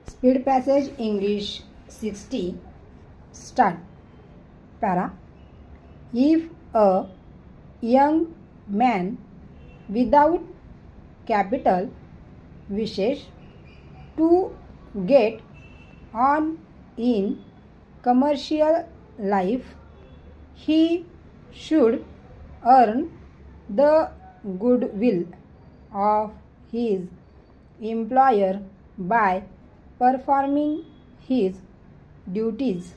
Speed Passage English 60. Start. Para. If a young man without capital wishes to get on in commercial life, he should earn the goodwill of his employer by performing his duties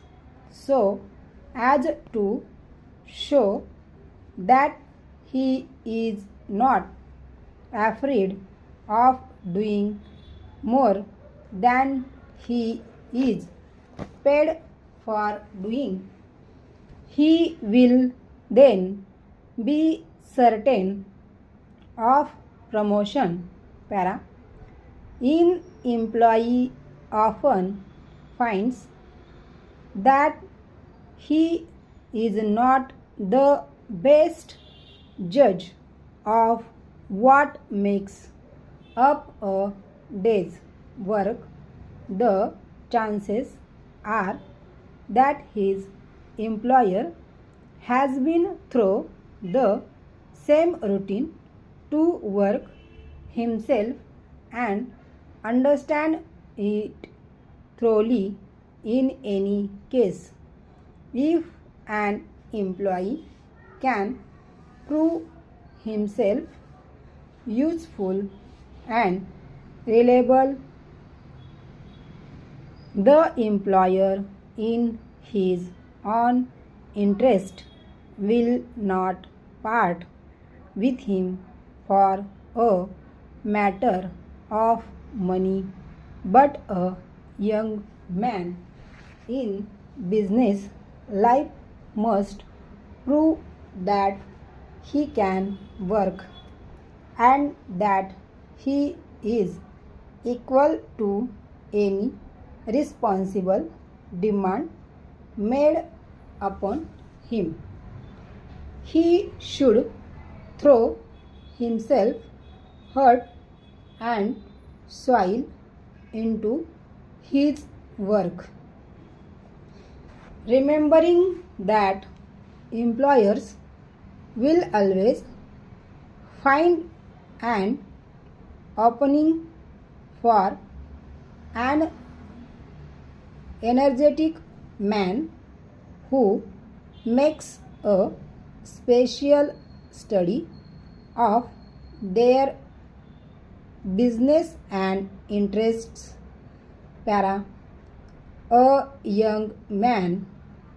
so as to show that he is not afraid of doing more than he is paid for doing. He will then be certain of promotion. Para. An employee often finds that he is not the best judge of what makes up a day's work. The chances are that his employer has been through the same routine to work himself and understand it thoroughly. In any case, if an employee can prove himself useful and reliable, the employer in his own interest will not part with him for a matter of money. But a young man in business life must prove that he can work and that he is equal to any responsible demand made upon him. He should throw himself heart and soul into his work, remembering that employers will always find an opening for an energetic man who makes a special study of their business and interests. Para. A young man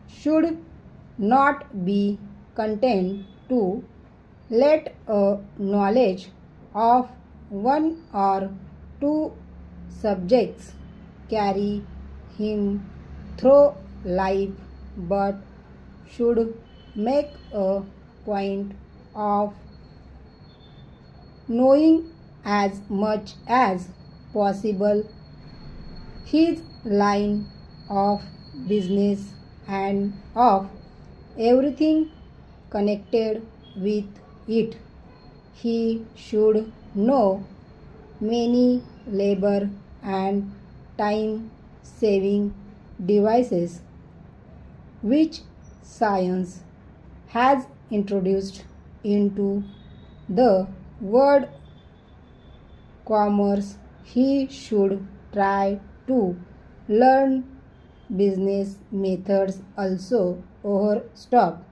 should not be content to let a knowledge of one or two subjects carry him through life, but should make a point of knowing as much as possible his line of business and of everything connected with it. He should know many labor and time saving devices which science has introduced into the word commerce. He should try to learn business methods also or stop